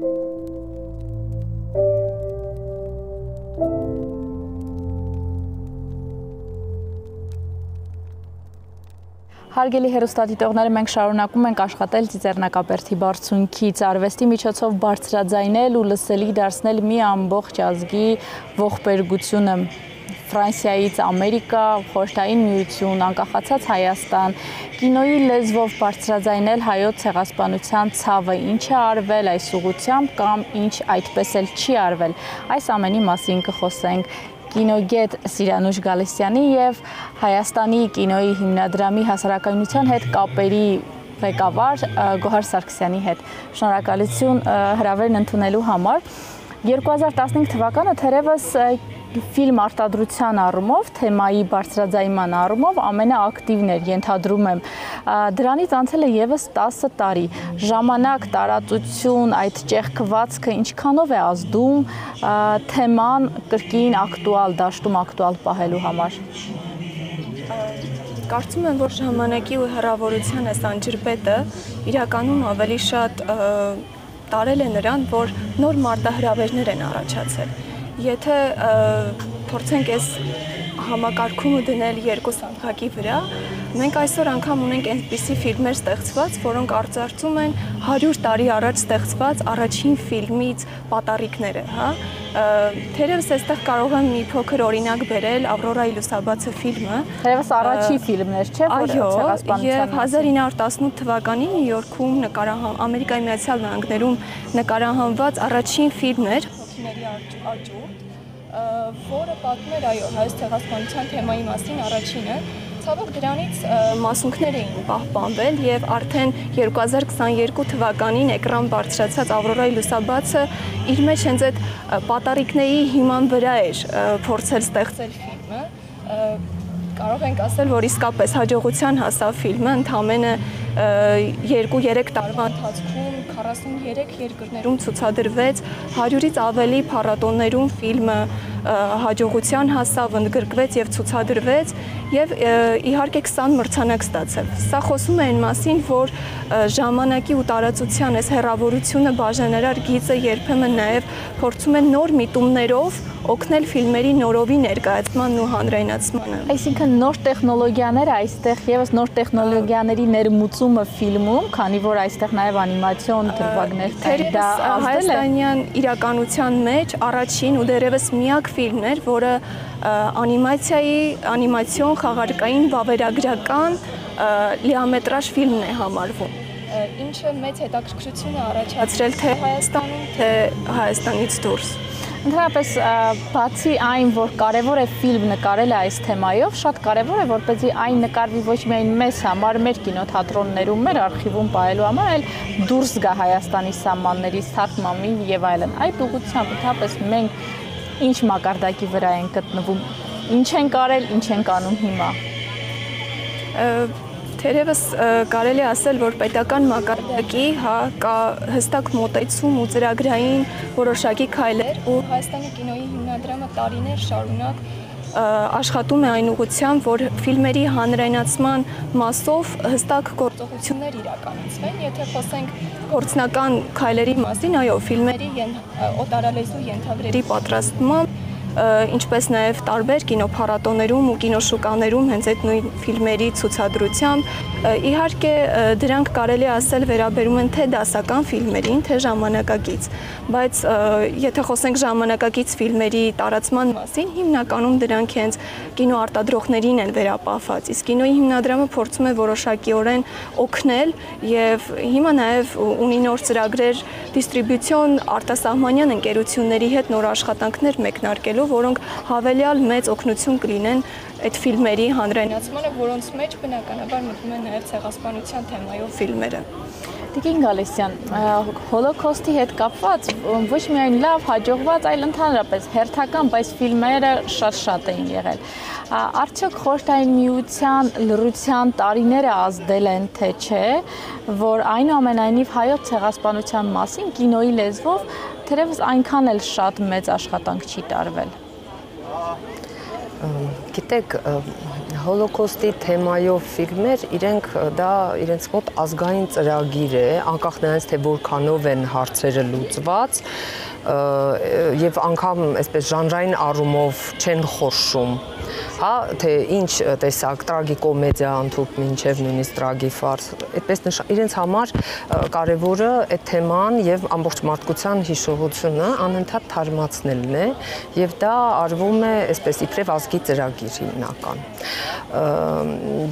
Հարգելի հեռուստադիտողները, մենք շարունակում ենք աշխատել Ծիծեռնակաբերդի բարձունքից, արվեստի միջոցով բարձրաձայնել ու լսելի դարձնել մի ամբողջ ազգի ողբերգությունը։ Ֆրանսիայից Ամերիկա, Խորհրդային Միություն, անկախացած Հայաստան, կինոյի լեզվով բարձրաձայնել հայոց ցեղասպանության ցավը, ինչ է արվել այս ուղղությամբ կամ ինչ այդպես էլ չի արվել։ Այս ամենի մասին կխոսենք կինոգետ Սիրանուշ Գալստյանի և Հայաստանի կինոյի հիմնադրամի հասարակայնության հետ կապերի ղեկավար Գոհար Սարգսյանի հետ։ Շնորհակալություն հրավերն ընդունելու համար։ 2015 թվականը թերևս ֆիլմ արտադրության առումով, թեմայի բարձրաձայնման առումով ամենաակտիվն էր, ենթադրում եմ։ Դրանից անցել է ևս 10 տարի։ Ժամանակ, տարածություն, այդ ճեղքվածքը ինչքանով է ազդում թեման կրկին ակտուալ, դաշտում ակտուալ պահելու համար։ Կարծում եմ, որ ժամանակի ու հեռավորության այս անջրպետը իրականում ավելի շատ տարել է նրան, որ նոր մարտահրավերներ են առաջացել։ Եթե փորձենք այս համակարգումը դնել երկու սանդղակի վրա, մենք այսօր անգամ ունենք այնպիսի ֆիլմեր ստեղծված, որոնք արծարծում են 100 տարի առաջ ստեղծված առաջին ֆիլմից պատառիկները, հա։ Թերևս այստեղ կարող եմ մի փոքր օրինակ բերել Ավրորայի լուսաբացը ֆիլմը։ Թերևս առաջի ֆիլմն էր, չէ՞, որ ցեղասպանության մասին։ Եվ 1918 թվականին Նյու Յորքում Ամերիկայի Միացյալ Նահանգներում նկարահանված առաջին ֆիլմն էր «Հոգիների աճուրդ», որը պատմում էր հայոց ցեղասպանության թեմայի մասին առաջինը։ Ցավոք դրանից մասունքներ էին պահպանվել եւ արդեն 2022 թվականին էկրան բարձրացած Ավրորայի լուսաբացը իր մեջ հենց այդ պատառիկների հիման վրա էր փորձել ստեղծել ֆիլմը։ Կարող ենք ասել, որ իսկապես հաջողության հասավ ֆիլմը, ընդամենը 2-3 տարվա ընթացքում 43 երկրներում ցուցադրվեց, 100-ից ավելի փառատոներում ֆիլմը հաջողության հասավ, ընդգրկվեց եւ ցուցադրվեց եւ իհարկե 20 մրցանակ ստացավ։ Սա խոսում է այն մասին, որ ժամանակի ու տարածության այս հեռավորությունը բաժանարար գիծը երբեմն նաեւ փորձում է նոր միտումներով օգնել ֆիլմերի նորովի ներկայացմանն ու հանրայնացմանը։ Այսինքն նոր տեխնոլոգիաները այստեղ եւս նոր տեխնոլոգիաների ներմուծումը ֆիլմում, քանի որ այստեղ նաեւ անիմացիոն դրվագներ կան, դա հայաստանյան իրականության մեջ առաջին ու դեռևս միակ ֆիլմն էր, որը անիմացիոն խաղարկային վավերագրական լիամետրաժ ֆիլմն է համարվում, ինչը մեծ հետաքրքրություն է առաջացրել թե Հայաստանում, թե Հայաստանից դուրս։ Ընդհանրապես, բացի այն, որ կարևոր է ֆիլմ նկարելը այս թեմայով, շատ կարևոր է, որպեսզի այն նկարվի ոչ միայն մեզ համար, մեր կինոթատրոններում, մեր արխիվում պահելու համար, այլ դուրս գա Հայաստանի սահմաններից, թարգմանվի եւ այլն։ Այդ ուղղությամբ ընդհանրապես մենք ինչ մակարդակի վրա ենք գտնվում, ինչ ենք արել, ինչ ենք անում հիմա։ Թերևս կարելի ասել, որ պետական մակարդակի կա հստակ մոտեցում ու ծրագրային որոշակի քայլեր, ու Հայաստանի կինոյի հիմնադրամը տարիներ շարունակ աշխատում է այն ուղղությամբ, որ ֆիլմերի հանրայնացման մասով հստակ գործողություններ իրականացվեն։ Եթե խոսենք գործնական քայլերի մասին, այո, ֆիլմերի օտարալեզու ենթագրերի պատրաստման, ինչպես նաև տարբեր կինոփառատոներում ու կինոշուկաներում հենց այդ նույն ֆիլմերի ցուցադրությամբ, իհարկե դրանք կարելի ասել վերաբերում են թե դասական ֆիլմերին, թե ժամանակակից, բայց եթե խոսենք ժամանակակից ֆիլմերի տարածման մասին, հիմնականում դրանք հենց կինոարտադրողներին են վերապահված, իսկ կինոյի հիմնադրամը փորձում է որոշակիորեն օգնել եւ հիմա նաև ունի նոր ծրագրեր դիստրիբյուցիոն արտասահմանյան ընկերությունների հետ նոր աշխատանքներ մեկնարկելու, որոնք հավելյալ մեծ օգնություն կլինեն այդ ֆիլմերի հանրայնացմանը, որոնց մեջ բնականաբար մտնում են նաև ցեղասպանության թեմայով ֆիլմերը։ Տիկին Գալստյան, հոլոկոստի հետ կապված ոչ միայն լավ, հաջողված, այլ ընդհանրապես հերթական, բայց ֆիլմերը շատ էին եղել։ Արդյոք Խորհրդային Միության լռության տարիները ազդել են, թե չէ, որ այնուամենայնիվ հայոց ցեղասպանության մասին կինոյի լեզվով թերևս այնքան էլ շատ մեծ աշխատանք չի տարվել։ Գիտեք, Հոլոկոստի թեմայով ֆիլմեր, իրենց մոտ ազգային ծրագիր է, անկախ նրանից, թե որքանով են հարցերը լուծված, եւ անգամ այսպես ժանրային առումով չեն խորշում, հա, թե ինչ տեսակ տրագիկոմեդիա ընդհուպ մինչև նույնիսկ տրագիֆարս, այդպես իրենց համար կարևորը այդ թեման եւ ամբողջ մարդկության հիշողությունը անընդհատ թարմացնելն է եւ դա արվում է այսպես իբրև ազգի ծրագիր հիմնական։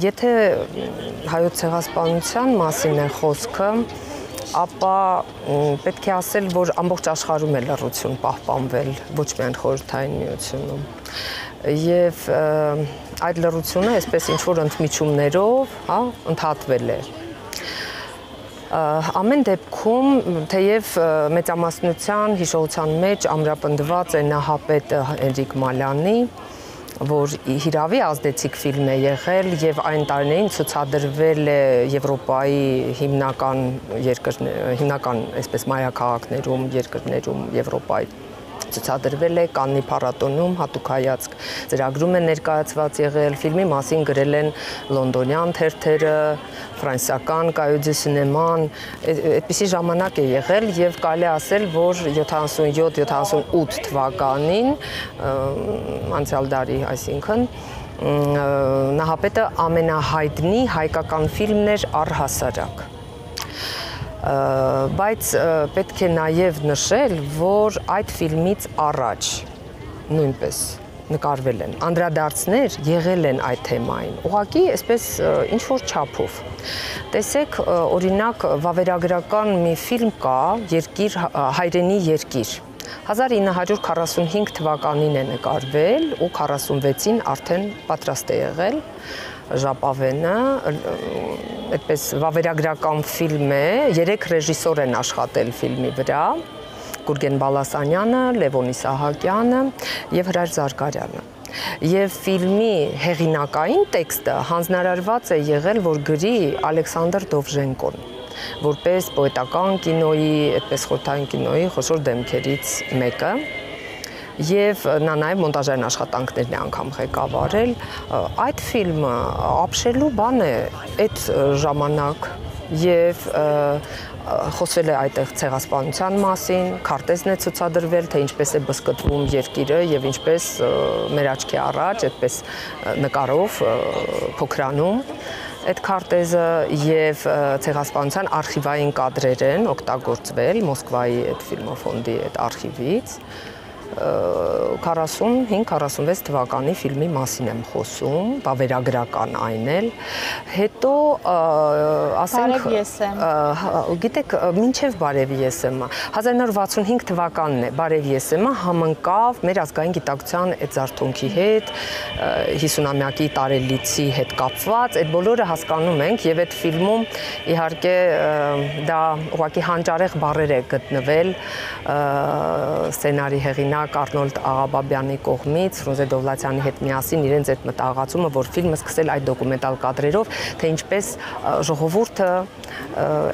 Եթե հայոց ցեղասպանության մասին է խոսքը, ապա պետք է ասել, որ ամբողջ աշխարհում է լռություն պահպանվել, ոչ միայն Խորհրդային Միությունում։ Եվ այդ լռությունը այսպես ինչ-որ ընդմիջումներով, հա, ընդհատվել է։ Ամեն դեպքում, թեև մեծամասնության հիշողության մեջ ամրապնդված է նահապետ Հենրիկ Մալյանի, որ հիրավի ազդեցիկ ֆիլմ է եղել եւ այն տարիներին ցուցադրվել է Եվրոպայի հիմնական այսպես մայրաքաղաքներում, երկրներում Եվրոպայի ցուցադրվել է Կաննի փառատոնում հատուկ հայացք ծրագրում է ներկայացված եղել, ֆիլմի մասին գրել են լոնդոնյան թերթերը, ֆրանսիական Cahiers du Cinéma-ն, այդպիսի ժամանակ է եղել եւ կարելի է ասել, որ 77-78 թվականին անցյալ դարի, այսինքն Նահապետը ամենահայտնի հայկական ֆիլմն էր առհասարակ։ Բայց պետք է նաև նշել, որ այդ ֆիլմից առաջ նույնպես նկարվել են անդրադարձներ, եղել են այդ թեմային, ուղղակի այսպես ինչ-որ չափով։ Տեսեք, օրինակ, վավերագրական մի ֆիլմ կա, «Հայրենի երկիր», 1945 թվականին է նկարվել ու 46-ին արդեն պատրաստ է եղել ժապավենը, այդպես վավերագրական ֆիլմ է, 3 ռեժիսոր են աշխատել ֆիլմի վրա, Գուրգեն Բալասանյանը, Լևոն Իսահակյանը եւ Հրաշ Զարգարյանը։ Եվ ֆիլմի հեղինակային տեքստը հանձնարարված է եղել, որ գրի Ալեքսանդր Դովժենկոն, որպես պոետական կինոյի, այդպես խորհրդային կինոյի խոշոր դեմքերից մեկը։ Եվ նա նաև մոնտաժային աշխատանքներն է անգամ ղեկավարել, այդ ֆիլմը ապշելու բան է այդ ժամանակ եւ խոսվել է այդտեղ ցեղասպանության մասին, քարտեզն է ցուցադրվել, թե ինչպես է բսկտվում երկիրը եւ ինչպես մեր աչքի առաջ այդպես նկարով փոքրանում այդ քարտեզը եւ ցեղասպանության արխիվային կադրեր են օգտագործվել Մոսկվայի այդ ֆիլմոֆոնդի այդ արխիվից 45-46 թվականի ֆիլմի մասին եմ խոսում, վավերագրական այն էլ, հետո ասենք, գիտեք, մինչև Բարև Եսեմը, 1965 թվականն է, Բարև Եսեմը համընկավ մեր ազգային գիտակցության այդ զարթոնքի հետ, 50-ամյակի տարելիցի հետ կապված, այդ բոլորը հասկանում ենք եւ այդ ֆիլմում իհարկե դա ուղղակի հանճարեղ բառեր է գտնվել սցենարի հեղինակ Արնոլդ Աղաբաբյանի կողմից, Ֆրունզե Դովլաթյանի հետ միասին իրենց այդ մտահղացումը, որ ֆիլմը սկսել այդ դոկումենտալ կադրերով, թե ինչպես ժողովուրդը,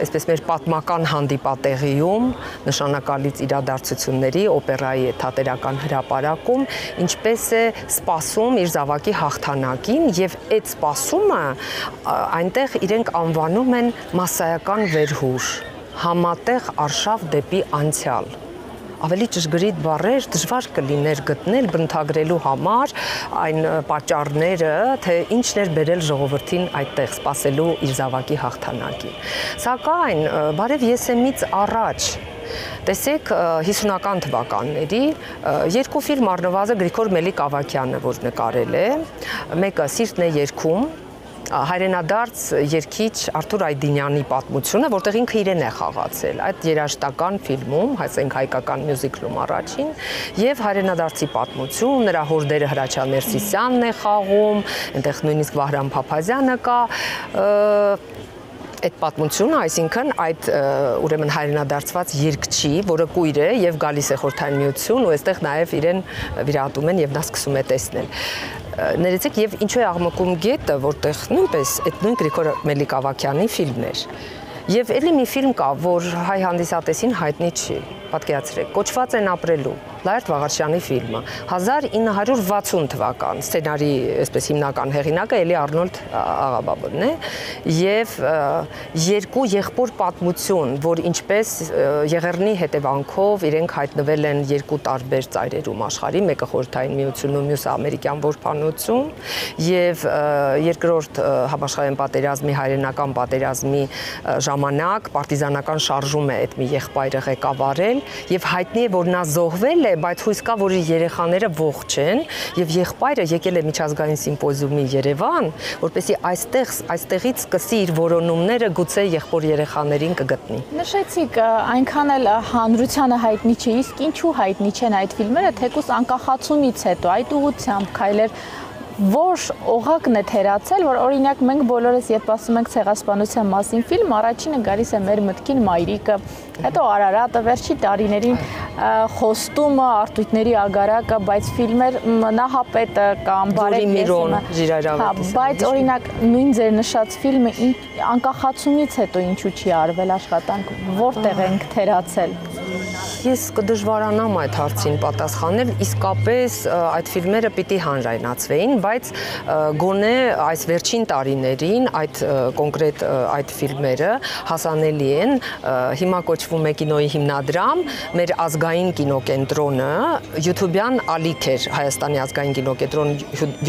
այսպես մեր պատմական հանդիպատեղիում, նշանակալից իրադարձությունների, օպերայի թատերական հրապարակում, ինչպես է սպասում իր զավակի հաղթանակին եւ այդ սպասումը այնտեղ իրենք անվանում են մասսայական վերհուշ, համատեղ արշավ դեպի անցյալ։ Ավելի ճշգրիտ բառեր դժվար կլիներ գտնել բնութագրելու համար այն պատճառները, թե ինչն էր բերել ժողովրդին այդտեղ սպասելու իր զավակի հաղթանակի։ Սակայն Բարև Եսեմից առաջ տեսեք 50-ական թվականների երկու ֆիլմ առնվազն Գրիգոր Մելիք Ավագյանը, որ նկարել է, մեկը Սիրտն է երգում, հայրենադարձ երգիչ Արթուր Այդինյանի պատմությունը, որտեղ ինքը իրեն է խաղացել այդ երաժշտական ֆիլմում, այսինքն հայկական մյուզիկլում առաջին, եւ հայրենադարձի պատմություն, նրա հորդերը Հրաչյա Ներսիսյանն է խաղում, այնտեղ նույնիսկ Վահրամ Փափազյանը կա, այդ պատմությունը, այսինքն այդ ուրեմն հայրենադարձված երգչի, որը կույր է եւ գալիս է Խորհրդային Միություն ու այստեղ նաեւ իրեն վիրահատում են եւ նա սկսում է տեսնել։ Ներեցեք եւ ինչու է աղմկում գետը, որտեղ նույնպես այդ նույն Գրիգոր Մելիք Ավագյանի ֆիլմն էր։ Եվ էլի մի ֆիլմ կա, որ հայ հանդիսատեսին հայտնի չի, պատկերացրեք, կոչված են ապրելու, Լայրդ Վաղարշյանի ֆիլմը, 1960 թվական, սցենարի այսպես հիմնական հեղինակը էլի Արնոլդ Աղաբաբն է, եւ երկու եղբոր պատմություն, որ ինչպես Եղեռնի հետևանքով իրենք հայտնվել են երկու տարբեր ծայրերում աշխարհի, մեկը Խորհրդային Միությունում, մյուսը ամերիկյան որբանություն, եւ երկրորդ համաշխարհային պատերազմի, հայրենական պատերազմի ժամանակ պարտիզանական շարժում է այդ մի եղբայրը ղեկավարել եւ հայտնի է, որ նա զոհվել է, բայց հույս կա, որ իր երեխաները ողջ են եւ եղբայրը եկել է միջազգային սիմպոզիումի Երևան, որպեսզի այստեղից սկսի իր որոնումները գուցե եղբոր երեխաներին կգտնի։ Նշեցիք, այնքան էլ հանրությանը հայտնի չէ, իսկ ինչու հայտնի չեն այդ ֆիլմերը, թեկուզ անկախացումից հետո այդ ուղղությամբ քայլեր որ օղակն է թերացել, որ օրինակ մենք բոլորս երբ ասում ենք ցեղասպանության մասին ֆիլմ, առաջինը գալիս է մեր մտքին Մայրիկը, հետո Արարատը, վերջի տարիներին Խոստումը, Արտույտների ագարակը, բայց ֆիլմեր Նահապետը կամ Բարեկեսը, բայց օրինակ նույն ձեր նշած ֆիլմը անկախացումից հետո ինչու չի արվել աշխատանք, որտեղ ենք թերացել։ Ես կդժվարանամ այդ հարցին պատասխանել, իսկապես այդ ֆիլմերը պիտի հանրայնացվեին, բայց գոնե այս վերջին տարիներին այդ կոնկրետ այդ ֆիլմերը հասանելի են, հիմա կոչվում է կինոյի հիմնադրամ, մեր ազգային կինոկենտրոնը YouTube-յան ալիք էր, Հայաստանի ազգային կինոկենտրոնը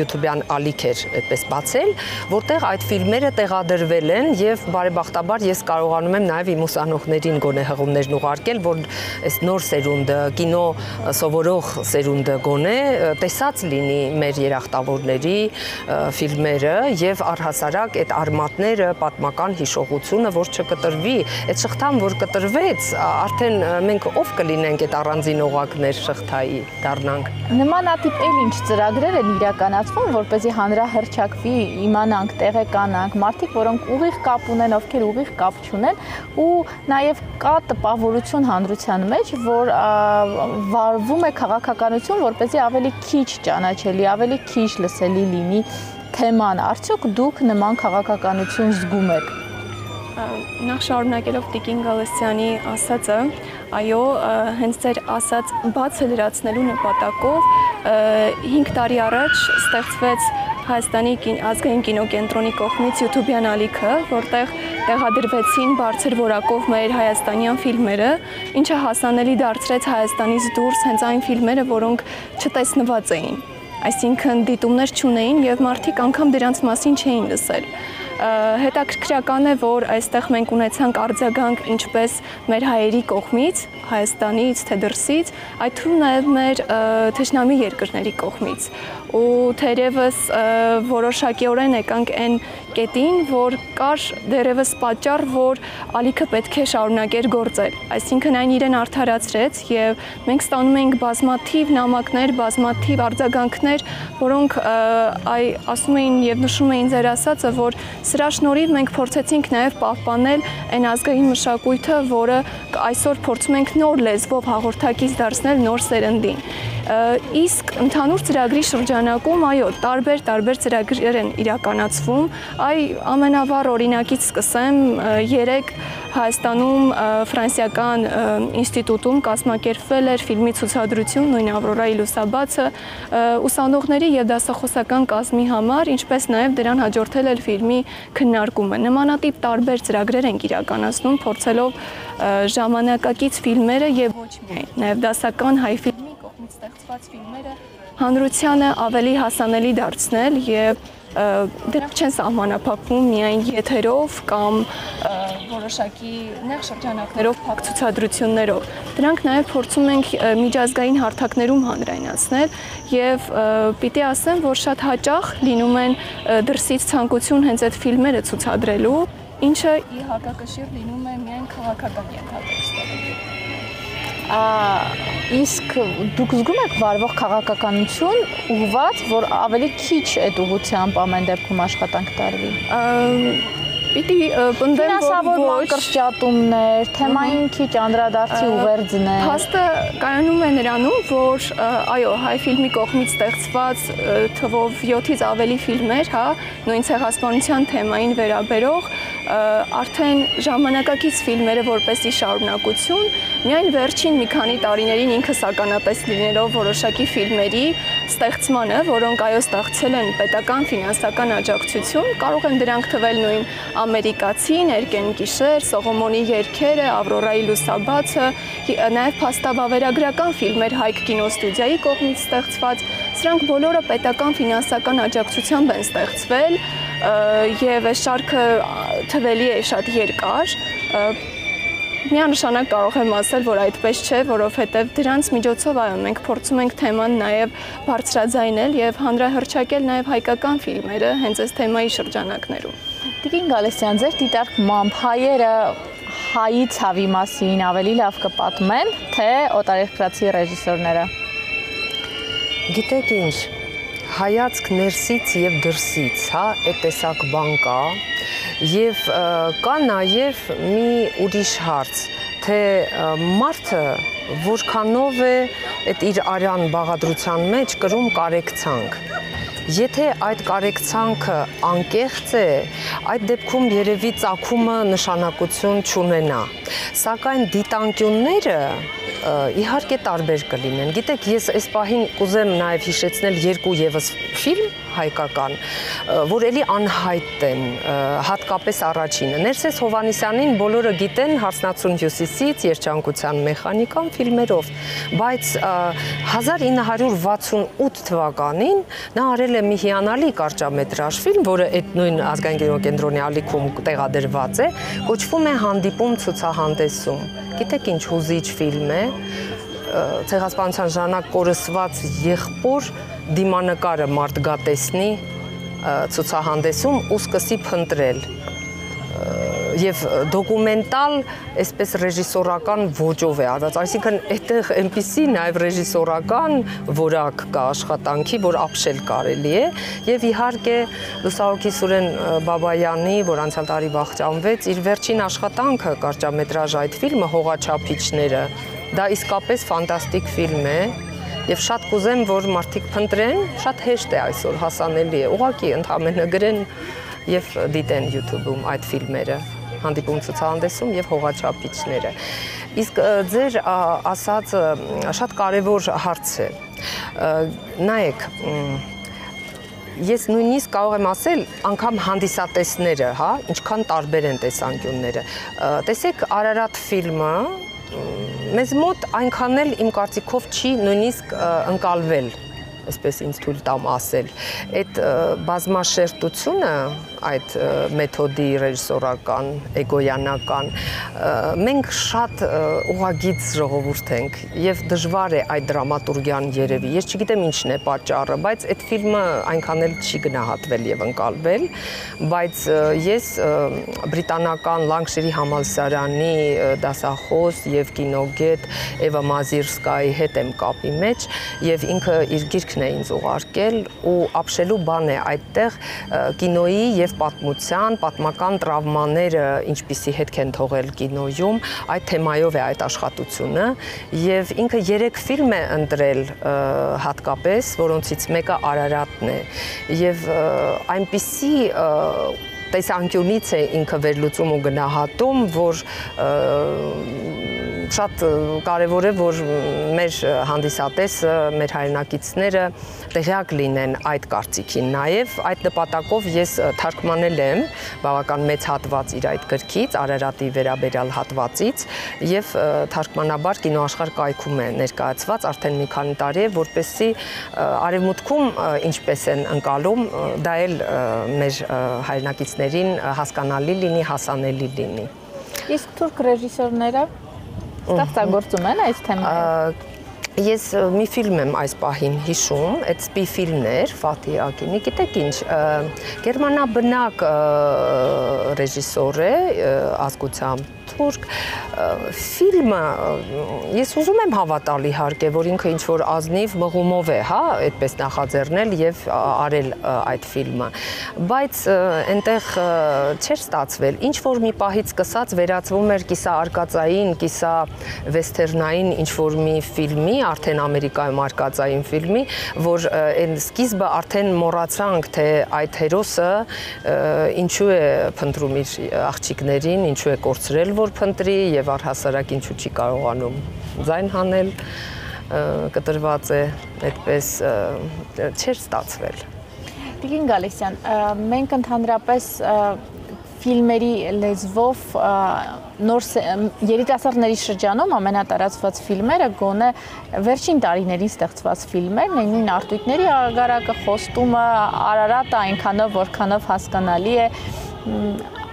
YouTube-յան ալիք էր այդպես բացել, որտեղ այդ ֆիլմերը տեղադրվել են եւ բարեբախտաբար ես կարողանում եմ նաեւ իմ ուսանողներին գոնե հղումներն ուղարկել, որ այս նոր սերունդը, կինո սովորող սերունդը գոնե տեսած լինի մեր երախտավորների ֆիլմերը եւ առհասարակ այդ արմատները, պատմական հիշողությունը, որ չկտրվի, այդ շղթան, որ կտրվեց, արդեն մենք ով կլինենք այդ առանձին օղակներ շղթայի դառնանք։ Նմանատիպ էլ ինչ ծրագրեր են իրականացվում, որպեսզի հանրահռչակվի, իմանանք, տեղեկանանք, մարդիկ, որոնք ուղիղ կապ ունեն, ովքեր ուղիղ կապ չունեն, ու նաեւ կա տպավորություն հանրության մեջ, որ վարվում է քաղաքականություն, որպեսզի ավելի քիչ ճանաչելի, ավելի քիչ լսելի լինի թեման։ Արդյոք դուք նման քաղաքականություն զգում եք։ Նախ շարունակելով Տիկին Գալստյանի ասածը, այո, հենց ձեր ասած բացը լրացնելու նպատակով 5 տարի առաջ ստեղծվեց Հայաստանի ազգային կինոկենտրոնի կողմից YouTube-յան ալիքը, որտեղ տեղադրվեցին բարձր որակով մեր հայաստանյան ֆիլմերը, ինչը հասանելի դարձրեց Հայաստանից դուրս հենց այն ֆիլմերը, որոնք չտեսնված էին, այսինքն դիտումներ չունեին եւ մարդիկ անգամ դրանց մասին չէին լսել։ Հետաքրքրական է, որ այստեղ մենք ունեցանք արձագանք ինչպես մեր հայերի կողմից, Հայաստանից, թե դրսից, այդ թվում նաև մեր թշնամի երկրների կողմից։ Ու թերևս որոշակիորեն եկանք այն կետին, որ կար դերևս պատճառ, որ ալիքը պետք է շարունակեր գործել։ Այսինքն այն իրեն արդարացրեց եւ մենք ստանում ենք բազմաթիվ նամակներ, բազմաթիվ արձագանքներ, որոնք ասում էին եւ նշում էին ձեր ասածը, որ սրա շնորհիվ մենք փորձեցինք նաեւ պահպանել այն ազգային մշակույթը, որը այսօր փորձում ենք նոր լեզվով հաղորդակից դարձնել նոր սերնդին։ Իսկ ընդհանուր ծրագրի շրջանակում, այո, տարբեր ծրագրեր են իրականացվում։ Այ ամենավառ օրինակից սկսեմ, 3 Հայաստանում ֆրանսիական ինստիտուտում կազմակերպվել էր ֆիլմի ցուցադրություն, նույն Ավրորայի լուսաբացը, ուսանողների եւ դասախոսական կազմի համար, ինչպես նաեւ դրան հաջորդել էր ֆիլմի քննարկումը։ Նմանատիպ տարբեր ծրագրեր են իրականացնում, փորձելով ժամանակակից ֆիլմերը եւ ոչ միայն, նաեւ դասական հայ ֆիլմի կողմից ստեղծված ֆիլմերը հանրությանը ավելի հասանելի դարձնել եւ դրանք չեն սահմանափակվում միայն եթերով կամ որոշակի նեղ շրջանակներով փակ ցուցադրություններով։ Դրանք նաև փորձում ենք միջազգային հարթակներում հանրայնացնել եւ պիտի ասեմ, որ շատ հաճախ լինում են դրսից ցանկություն հենց այդ ֆիլմերը ցուցադրելու, ինչը ի հակակշիռ լինում է միայն քաղաքական ենթատեքստերով։ Իսկ դուք զգում եք վարվող քաղաքականություն ուղղված, որ ավելի քիչ այդ ուղղությամբ ամեն դեպքում աշխատանք տարվի։ Պիտի պնդեմ, ֆինանսավոր մակրճատումներ, թեմային քիչ անդրադարձի ուղերձներ։ Փաստը կայանում է նրանում, որ այո, հայ ֆիլմի կողմից ստեղծված թվով 7-ից ավելի ֆիլմեր, հա, նույն ցեղասպանության թեմային վերաբերող արդեն ժամանակակից ֆիլմերը որպեսզի շարունակություն, միայն վերջին մի քանի տարիներին ինքս ականատես լինելով որոշակի ֆիլմերի ստեղծմանը, որոնք այո ստեղծել են պետական ֆինանսական աջակցություն, կարող են դրանք թվել նույն ամերիկացի, Ներկեն գիշեր, Սողոմոնի երգերը, Ավրորայի լուսաբացը, նաև փաստավավերագրական ֆիլմեր Հայք կինոստուդիայի կողմից ստեղծված, սրանք բոլորը պետական ֆինանսական աջակցությամբ են ստեղծվել եւ այս շարքը թվելի է շատ երկար, միանշանակ կարող եմ ասել, որ այդպես չէ, որովհետև դրանց միջոցով այո, մենք փորձում ենք թեման նաև բարձրաձայնել եւ հանրահռչակել նաև հայկական ֆիլմերը հենց այս թեմայի շրջանակներում։ Տիկին Գալստյան, ձեր դիտարկմամբ հայերը հայի ցավի մասին ավելի լավ կպատմեն, թե օտարերկրացի ռեժիսորները։ Գիտեք ինչ, հայացք ներսից եւ դրսից, հա, այդ տեսակ բան կա, եւ կա նաեւ մի ուրիշ հարց, թե մարդը որքանով է այդ իր արյան բաղադրության մեջ կրում կարեկցանք։ Եթե այդ կարեկցանքը անկեղծ է, այդ դեպքում երևի ծագումը նշանակություն չունենա։ Սակայն դիտանկյունները իհարկե տարբեր կլինեն։ Գիտեք, ես այս պահին կուզեմ նաև հիշեցնել երկու եւս ֆիլմ հայկական, որ էլի անհայտ են, հատկապես առաջինը։ Ներսես Հովհաննիսյանին բոլորը գիտեն Հարսնացուն հյուսիսից, Երջանկության մեխանիկան ֆիլմերով, բայց 1968 թվականին նա արել է մի հիանալի կարճամետրաժ ֆիլմ, որը այդ նույն Ազգային կինոկենտրոնի ալիքում տեղադրված է, կոչվում է Հանդիպում ցուցահանդեսում։ Գիտեք ինչ հուզիչ ֆիլմ է, ցեղասպանության ժամանակ կորսված եղբոր դիմանկարը մարդ գա տեսնի ցուցահանդեսում ու սկսի փնտրել եւ դոկումենտալ, այսպես ռեժիսորական ոճով է արված, այսինքն այդտեղ այնպիսի նաեւ ռեժիսորական որակ կա աշխատանքի, որ ապշել կարելի է եւ իհարկե լուսահոգի Սուրեն Բաբայանի, որ անցյալ տարի վախճանվեց, իր վերջին աշխատանքը կարճամետրաժ այդ ֆիլմը Հողաչափիչները, դա իսկապես ֆանտաստիկ ֆիլմ է եւ շատ կուզեմ, որ մարդիկ փնտրեն, շատ հեշտ է այսօր հասանելի է, ուղղակի ընդհանրապես գրեն եւ դիտեն YouTube-ում այդ ֆիլմերը, Հանդիպում ցուցահանդեսում եւ Հողաչափիչները։ Իսկ ձեր ասածը շատ կարեւոր հարց է։ Նայեք, ես նույնիսկ կարող եմ ասել, անգամ հանդիսատեսները, հա, ինչքան տարբեր են տեսանկյունները։ Տեսեք Արարատ ֆիլմը մեզ մոտ այնքան էլ իմ կարծիքով չի նույնիսկ ընկալվել, այսպես ինձ թույլ տամ ասել, այդ բազմաշերտությունը, այդ մեթոդի ռեժիսորական, էգոյանական, մենք շատ ուղղագիծ ժողովուրդ ենք եւ դժվար է այդ դրամատուրգիան երևի։ Ես չգիտեմ ինչն է պատճառը, բայց այդ ֆիլմը այնքան էլ չի գնահատվել եւ ընկալվել, բայց ես բրիտանական Լանկշիրի համալսարանի դասախոս եւ կինոգետ Էվա Մազիրսկայի հետ եմ կապի մեջ եւ ինքը իր գիրքն է ինձ ուղարկել ու ապշելու բան է այդտեղ կինոյի եւ պատմության, պատմական տրավմաները ինչպիսի հետք են թողել կինոյում, այդ թեմայով է այդ աշխատությունը եւ ինքը 3 ֆիլմ է ընտրել հատկապես, որոնցից մեկը Արարատն է եւ այնպիսի տեսանկյունից է ինքը վերլուծում ու գնահատում, որ շատ կարևոր է, որ մեր հանդիսատեսը, մեր հայրենակիցները տեղյակ լինեն այդ կարծիքին։ Նաև այդ նպատակով ես թարգմանել եմ բավական մեծ հատված իր այդ գրքից, Արարատի վերաբերյալ հատվածից, եւ թարգմանաբար Կինոաշխարհ կայքում է ներկայացված արդեն մի քանի տարի է, որպեսզի արևմուտքում ինչպես են ընկալում, դա էլ մեր հայրենակիցներին հասկանալի լինի, հասանելի լինի։ Իսկ թուրք ռեժիսորները ստեղծագործում են այս թեմաները։ Ես մի ֆիլմ եմ այս պահին հիշում, այդ սպի ֆիլմներ, Ֆաթի Ակինի, գիտեք ինչ, գերմանաբնակ ռեժիսոր է ազգությամբ, թուրք, ֆիլմը ես ուզում եմ հավատալ իհարկե, որ ինքը ինչ որ ազնիվ մղումով է, հա, այդպես նախաձեռնել եւ արել այդ ֆիլմը, բայց այնտեղ չէր ստացվել, ինչ որ մի պահից սկսած վերածվում էր կիսա արկածային, կիսա վեսթերնային ինչ որ մի ֆիլմի, արդեն Ամերիկայում արկածային ֆիլմի, որ այն սկիզբը արդեն մոռացանք, թե այդ հերոսը ինչու է փնտրում իր աղջիկներին, ինչու է կորցրել, որ փնտրի եւ առհասարակ ինչու չի կարողանում ձայն հանել, կտրված է այդպես չէր ստացվել։ Տիկին Գալստյան, մենք ընդհանրապես ֆիլմերի լեզվով նոր երիտասարդների շրջանում ամենատարածված ֆիլմերը գոնե վերջին տարիներին ստեղծված ֆիլմերն են, նույն Արտույտների ագարակը, Խոստումը, Արարատը այնքանով, որքանով հասկանալի է,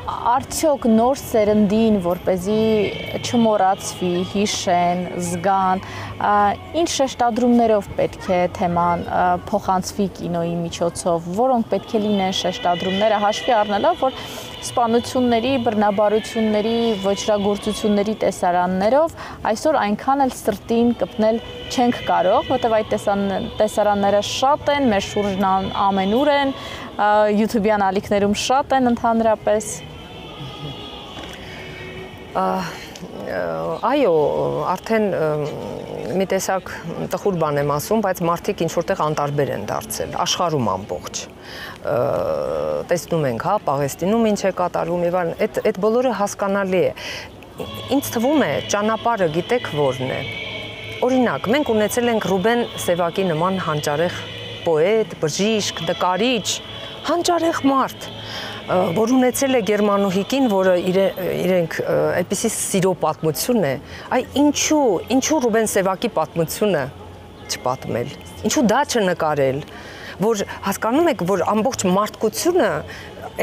արդյոք նոր սերնդին, որպեսզի չմոռացվի, հիշեն, զգան, ինչ շեշտադրումներով պետք է թեման փոխանցվի կինոյի միջոցով, որոնք պետք է լինեն շեշտադրումները, հաշվի առնելով, որ սպանությունների, բռնաբարությունների, ոճրագործությունների տեսարաններով այսօր այնքան էլ սրտին կպնել չենք կարող, որտեղ այդ տեսարանները շատ են, մեր շուրջն ամենուր են, YouTube-յան ալիքներում շատ են ընդհանրապես։ Այո, արդեն մի տեսակ տխուր բան եմ ասում, բայց մարդիկ ինչ որտեղ անտարբեր են դարձել, աշխարհում ամբողջ։ Տեսնում ենք, հա, Պաղեստինում ինչ է կատարվում եւ այլն, այդ բոլորը հասկանալի է։ Ինձ թվում է, ճանապարհը գիտեք որն է։ Օրինակ, մենք ունեցել ենք Ռուբեն Սևակի նման հանճարեղ պոետ, բժիշկ, նկարիչ, հանճարեղ մարդ, որ ունեցել է գերմանուհիկին, որը իրենք այդպիսի սիրո պատմություն է, այ ինչու Ռուբեն Սևակի պատմությունը չպատմել, ինչու դա չնկարել, որ հասկանում եք, որ ամբողջ մարդկությունը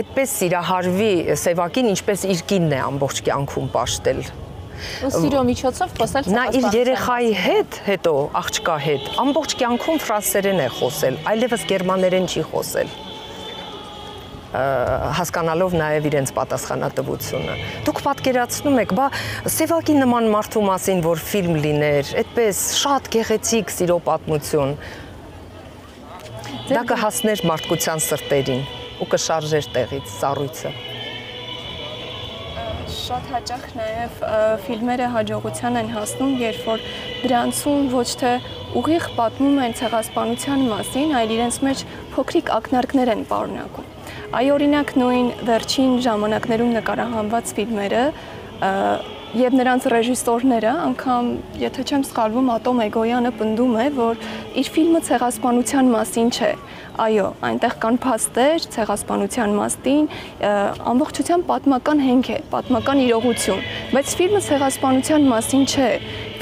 այդպես սիրահարվի Սևակին, ինչպես իր կինն է ամբողջ կյանքում պաշտել։ Սիրո միջոցով խոսել նա իր երեխայի հետ, հետո աղջկա հետ, ամբողջ կյանքում ֆրանսերեն է խոսել, այլևս գերմաներեն չի խոսել, հասկանալով նաև իրենց պատասխանատվությունը։ Դուք պատկերացնում եք, բա Սևակի նման մարդու մասին, որ ֆիլմ լիներ, այդպես շատ գեղեցիկ սիրո պատմություն, դա կհասներ մարդկության սրտերին ու կշարժեր տեղից սառույցը։ Շատ հաճախ նաև ֆիլմերը հաջողության են հասնում, երբ որ դրանցում ոչ թե ուղիղ պատմում են ցեղասպանության մասին, այլ իրենց մեջ փոքրիկ ակնարկներ են պարունակում։ Այ օրինակ նույն վերջին ժամանակներում նկարահանված ֆիլմերը եւ նրանց ռեժիսորները, անգամ եթե չեմ սխալվում, Ատոմ Էգոյանը պնդում է, որ իր ֆիլմը ցեղասպանության մասին չէ։ Այո, այնտեղ կան փաստեր ցեղասպանության մասին, ամբողջությամբ պատմական հենք է, պատմական իրողություն, բայց ֆիլմը ցեղասպանության մասին չէ։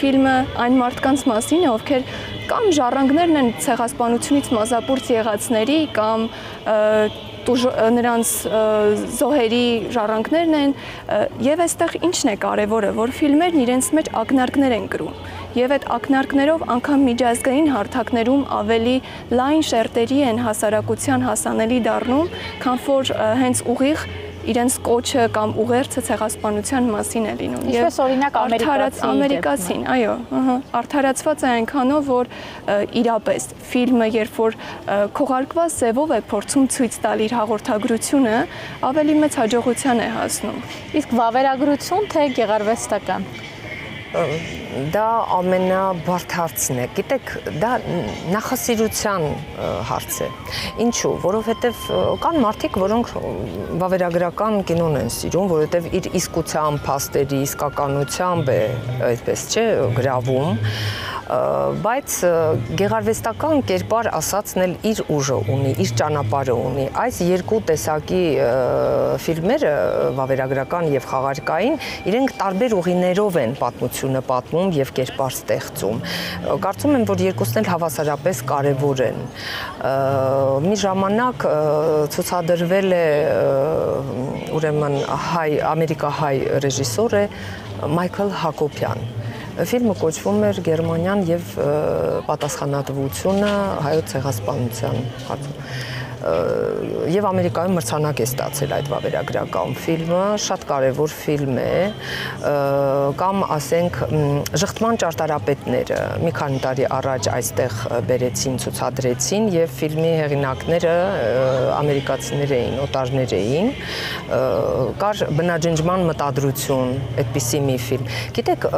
Ֆիլմը այն մարդկանց մասին է, ովքեր կամ ժառանգներն են ցեղասպանությունից մազապուրց եղածների, կամ նրանց զոհերի ժառանգներն են, եւ այստեղ ինչն է կարևորը, որ ֆիլմերն իրենց մեջ ակնարկներ են կրում, եւ այդ ակնարկներով անգամ միջազգային հարթակներում ավելի լայն շերտերի են հասարակության հասանելի դառնում, քան որ հենց ուղիղ իրենց կոչը կամ ուղերձը ցեղասպանության մասին է լինում։ Ինչպես օրինակ ամերիկացին, այո, արդարացված է այնքանով, որ իրապես ֆիլմը, երբ որ քողարկված ձևով է փորձում ցույց տալ իր հաղորդագրությունը, ավելի մեծ հաջողության է հասնում։ Իսկ վավերագրություն թե գեղարվեստական։ Դա ամենաբարդ հարցն է, գիտեք, դա նախասիրության հարց է, ինչու, որովհետև կան մարդիկ, որոնք վավերագրական կինոն են սիրում, որովհետև իր իսկությամբ, փաստերի, իսկականությամբ է, այդպես չէ, գրավում, բայց գեղարվեստական կերպար ասածն էլ իր ուժը ունի, իր ճանապարհը ունի, այս երկու տեսակի ֆիլմերը, վավերագրական եւ խաղարկային, իրենք տարբեր ուղիներով են պատմությունը պատմում եւ կերպար ստեղծում։ Կարծում եմ, որ երկուսն էլ հավասարապես կարեւոր են։ Մի ժամանակ ցուցադրվել է ուրեմն ամերիկահայ ռեժիսոր է Մայքլ Հակոբյան։ Ֆիլմը կոչվում էր Գերմանիան եւ պատասխանատվությունը հայոց ցեղասպանության հարցում։ եւ Ամերիկայում մրցանակ է ստացել այդ վավերագրական ֆիլմը, շատ կարեւոր ֆիլմ է, կամ ասենք Ժխտման ճարտարապետները մի քանի տարի առաջ այստեղ բերեցին, ցուցադրեցին եւ ֆիլմի հեղինակները ամերիկացիներ էին, օտարներ էին, կար բնաջնջման մտադրություն, այդպիսի մի ֆիլմ։ Գիտեք,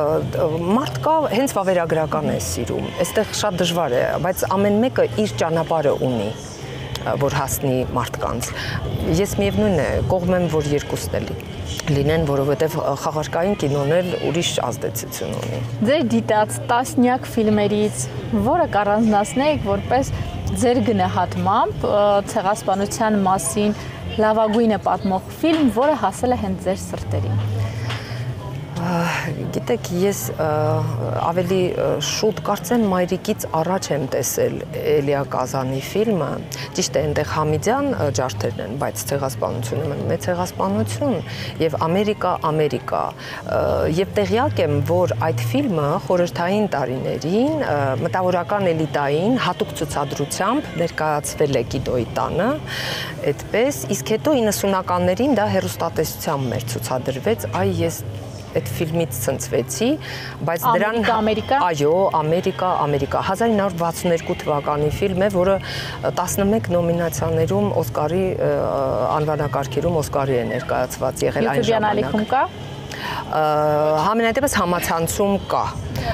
մարդ կա հենց վավերագրական է սիրում, այստեղ շատ դժվար է, բայց ամեն մեկը իր ճանապարհը ունի, որ հասնի մարդկանց։ Ես միևնույն է, կողմ եմ, որ երկուսն էլ լինեն, որովհետև խաղարկային կինոն էլ ուրիշ ազդեցություն ունի։ Ձեր դիտած տասնյակ ֆիլմերից որը կառանձնացնեիք որպես ձեր գնահատմամբ ցեղասպանության մասին լավագույնը պատմող ֆիլմ, որը հասել է հենց ձեր սրտերին։ Գիտեք, ես ավելի շուտ կարծեմ մայրիկից առաջ եմ տեսել Էլիա Կազանի ֆիլմը, ճիշտ է, այնտեղ Համիդյան ջարդերն են, բայց ցեղասպանությունը մեծ ցեղասպանություն եւ Ամերիկա, եւ տեղյակ եմ, որ այդ ֆիլմը խորհրդային տարիներին մտավորական էլիտային հատուկ ցուցադրությամբ ներկայացվել է Կիդոյի տանը, այդպես, իսկ հետո 90-ականներին դա հեռուստատեսությամբ մեր ցուցադրվեց, այ ես այդ ֆիլմից ցնցվեցի, բայց դրան այո, Ամերիկա 1962 թվականի ֆիլմ է, որը 11 նոմինացիաներում Օսկարի անվանակարգերում Օսկարի է ներկայացված եղել այն ժամանակ։ Համենայնդեպս համացանցում կա։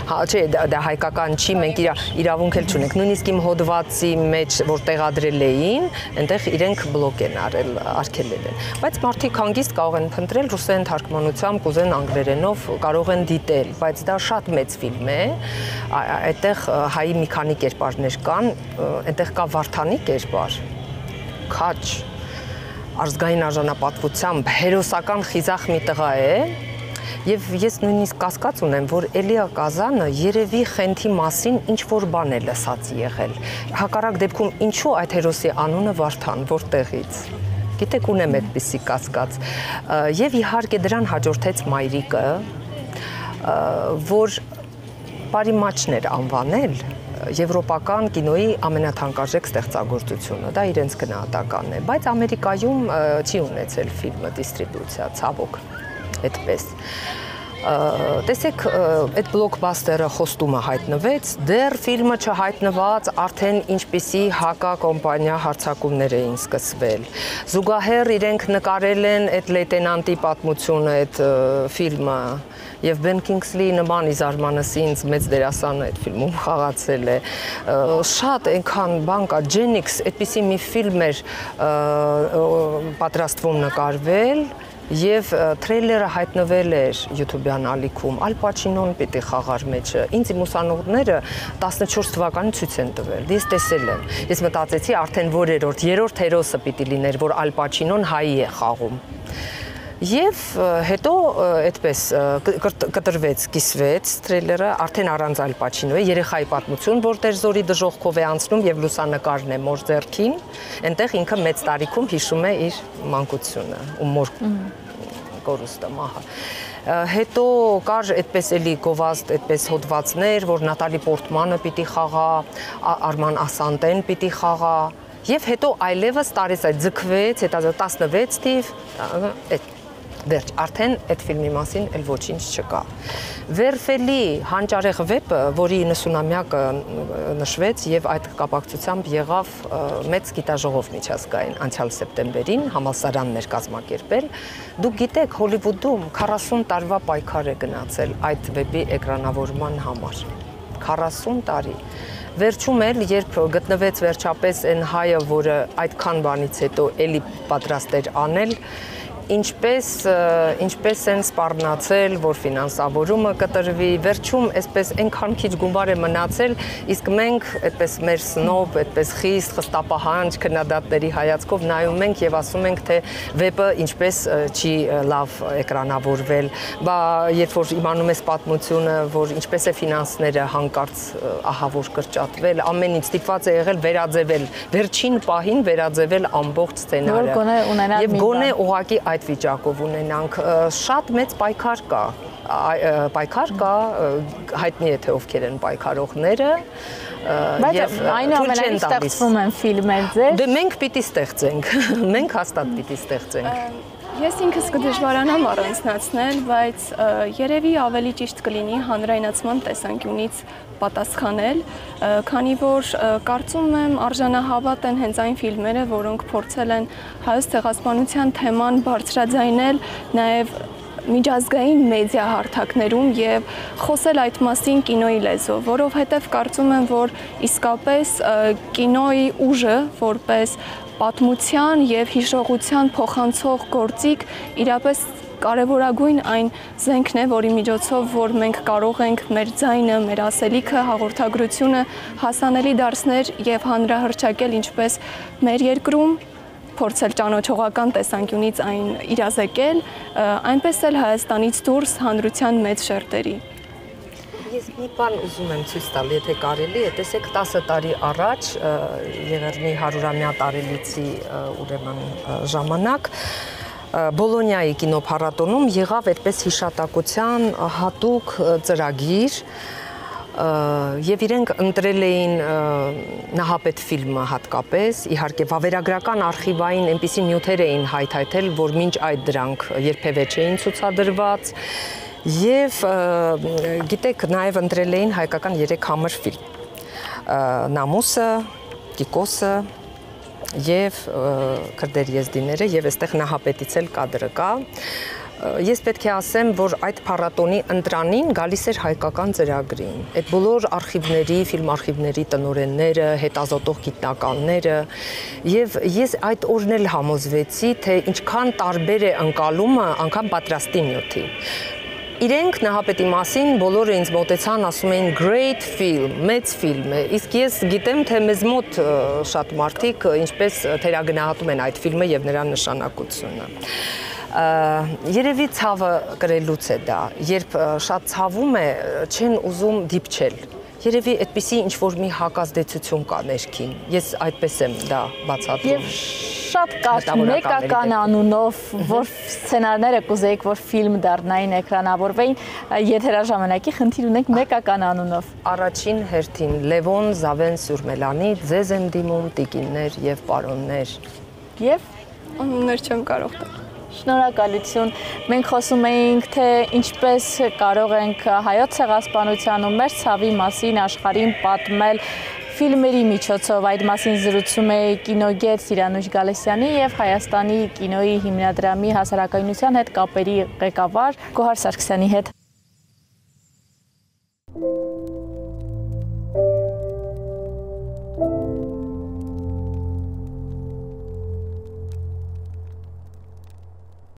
Չէ, դա հայկական չի, մենք իրավունք էլ չունենք։ Նույնիսկ իմ հոդվածի մեջ, որ տեղադրել էին, այնտեղ իրենք բլոկ են արգելել են։ Բայց մարդիկ հանգիստ կարող են փնտրել ռուսերեն թարգմանությամբ, կուզեն անգլերենով, կարող են դիտել, բայց դա շատ մեծ ֆիլմ է։ Այդտեղ հայի մի քանի կերպարներ կան, այնտեղ կա Վարդանի կերպար, քաչ, ազգային արժանապատվությամբ հերոսական խիզախ մի տղա է։ Եվ ես նույնիսկ կասկած ունեմ, որ Էլիա Կազանը երևի Խենթի մասին ինչ-որ բան է լսած եղել։ Հակառակ դեպքում ինչու այդ հերոսի անունը Վարդան, որտեղից։ Գիտեք, ունեմ այդպիսի կասկած։ Եվ իհարկե դրան հաջորդեց մայրիկը, որ բարի մաչն էր անվանել եվրոպական կինոյի ամենաթանկարժեք ստեղծագործությունը, դա իրենց գնահատականն է, բայց Ամերիկայում չի ունեցել ֆիլմը դիստրիբյուցիա, ցավոք, այդպես։ Տեսեք, այդ բլոկբասթերը խոստումը հայտնվեց, դեռ ֆիլմը չհայտնված արդեն ինչպիսի հակակոմպանիա հարձակումներ էին սկսվել։ Զուգահեռ իրենք նկարել են այդ լեյտենանտի պատմությունը, այդ ֆիլմը, եւ Բեն Քինգսլի նման իզարմանս ինձ մեծ դերասանը այդ ֆիլմում խաղացել է։ Շատ այնքան բան կա, Ջենիքս, այդպիսի մի ֆիլմ էր պատրաստվում նկարվել, եւ թրեյլերը հայտնվել էր YouTube-յան ալիքում, Ալ Պաչինոն պիտի խաղար մեջը։ Ինձ իմ ուսանողները 14 թվականին ցույց են տվել։ Ես տեսել եմ։ Ես մտածեցի, արդեն երրորդ հերոսը պիտի լիներ, որ Ալ Պաչինոն հայի է խաղում։ Եվ հետո այդպես կտրվեց, կիսվեց թրեյլերը, արդեն առանց Ալ Պաչինոյի, երեխայի պատմություն, որ Տերզորի դժոխքով է անցնում եւ լուսանկարն է մոր ձեռքին, այնտեղ ինքը մեծ տարիքում հիշում է իր մանկությունը ու մոր կորուստը, մահը։ Հետո կար այդպես էլի գովազդ, այդպես հոդվածներ, որ Նատալի Պորտմանը պիտի խաղա, Արման Ասանտեն պիտի խաղա, եւ հետո այլևս տարեց այդ ձգվեց, հետո 16 թիվ, վերջ, արդեն այդ ֆիլմի մասին էլ ոչինչ չկա։ Վերֆելի հանճարեղ վեպը, որի 90-ամյակը նշվեց եւ այդ կապակցությամբ եղավ մեծ գիտաժողով միջազգային անցյալ սեպտեմբերին, համալսարանն էր կազմակերպել, դուք գիտեք, Հոլիվուդում 40 տարվա պայքար է գնացել այդ վեպի էկրանավորման համար։ 40 տարի։ Վերջում էլ, երբ գտնվեց վերջապես այն հայը, որը այդքան բանից հետո էլի պատրաստ էր անել, ինչպես են սպառնացել, որ ֆինանսավորումը կտրվի, վերջում այսպես այնքան քիչ գումար է մնացել, իսկ մենք այդպես մեր սնոբ, այդպես խիստ խստապահանջ քննադատների հայացքով նայում ենք եւ ասում ենք, թե վեպը ինչպես չի լավ էկրանավորվել, բա երբ որ իմանում ես պատմությունը, որ ինչպես է ֆինանսները հանկարծ ահավոր կրճատվել, ամեն ինչ ստիպված է եղել վերաձևել, վերջին պահին վերաձևել ամբողջ սցենարը։ Եվ գոնե ուղղակի այդ վիճակով ունենանք, շատ մեծ պայքար կա, պայքար կա, հայտնի է թե ովքեր են պայքարողները, Բայց այնուամենայնիվ ստեղծվում են ֆիլմեր ձեր։ Դե մենք պիտի ստեղծենք, մենք հաստատ պիտի ստեղծենք։ Ես ինքս կդժվարանամ առանձնացնել, բայց երևի ավելի ճիշտ կլինի հանրայնացման տեսանկյունից պատասխանել, քանի որ կարծում եմ արժանահավատ են հենց այն ֆիլմերը, որոնք փորձել են հայոց ցեղասպանության թեման բարձրաձայնել նաև միջազգային մեդիա հարթակներում եւ խոսել այդ մասին կինոյի լեզվով, որովհետեւ կարծում եմ, որ իսկապես կինոյի ուժը որպես պատմության եւ հիշողության փոխանցող գործիք իրապես կարևորագույն այն զենքն է, որի միջոցով որ մենք կարող ենք մեր ձայնը, մեր ասելիքը, հաղորդագրությունը հասանելի դարձնել եւ հանրահռչակել ինչպես մեր երկրում փորձել ճանաչողական տեսանկյունից այն իրազեկել, այնպես էլ Հայաստանից դուրս հանրության մեծ շերտերի։ Ես մի բան ուզում եմ ցույց տալ, եթե կարելի է, տեսեք 10 տարի առաջ Եղեռնի 100-ամյա տարելիցի ուրեմն ժամանակ Բոլոնիայի կինոփառատոնում եղավ այդպես հիշատակության հատուկ ծրագիր եւ իրենք ընտրել էին Նահապետ ֆիլմը հատկապես, իհարկե վավերագրական արխիվային այնպիսի նյութեր էին հայթայթել, որ մինչ այդ դրանք երբևէ չէին ցուցադրված եւ գիտեք նաեւ ընտրել էին հայկական 3 համր ֆիլմ Նամուսը, Կիկոսը եւ Քրդեր եզդիները եւ այստեղ Նահապետից էլ կադրը կա Ես պետք է ասեմ, որ այդ փառատոնի ընտրանին գալիս էր հայկական ծրագրին։ Այդ բոլոր արխիվների, ֆիլմ արխիվների տնօրենները, հետազոտող գիտնականները եւ ես այդ օրն էլ համոզվեցի, թե ինչքան տարբեր է ընկալումը անգամ պատրաստի նյութի։ Իրենք Նահապետի մասին բոլորը ինձ մոտեցան, ասում էին great film, մեծ ֆիլմ է, իսկ ես գիտեմ, թե մեզ մոտ շատ մարդիկ ինչպես թերագնահատում են այդ ֆիլմը եւ նրա նշանակությունը։ Երևի ցավը կրելուց է դա, երբ շատ ցավում է, չեն ուզում դիպչել։ Երևի այդպիսի ինչ-որ մի հակազդեցություն կա ներքին։ Ես այդպես եմ դա բացատրում։ Եվ շատ կարճ մեկական անունով, որ սցենարները կուզեիք, որ ֆիլմ դառնային, էկրանավորվեին, եթերաժամանակի խնդիր ունենք մեկական անունով։ Առաջին հերթին Լևոն Զավեն Սյուրմելանի ձեզ եմ դիմում տիկիններ եւ պարոններ։ Եվ անուններ չեմ կարող տալ։ Շնորհակալություն։ Մենք խոսում էինք, թե ինչպես կարող ենք հայոց ցեղասպանության ու մեր ցավի մասին աշխարհին պատմել ֆիլմերի միջոցով։ Այդ մասին զրուցում է կինոգետ Սիրանուշ Գալեսյանի եւ Հայաստանի կինոյի հիմնադրամի հասարակայնության հետ կապերի ղեկավար Գոհար Սարգսյանի հետ։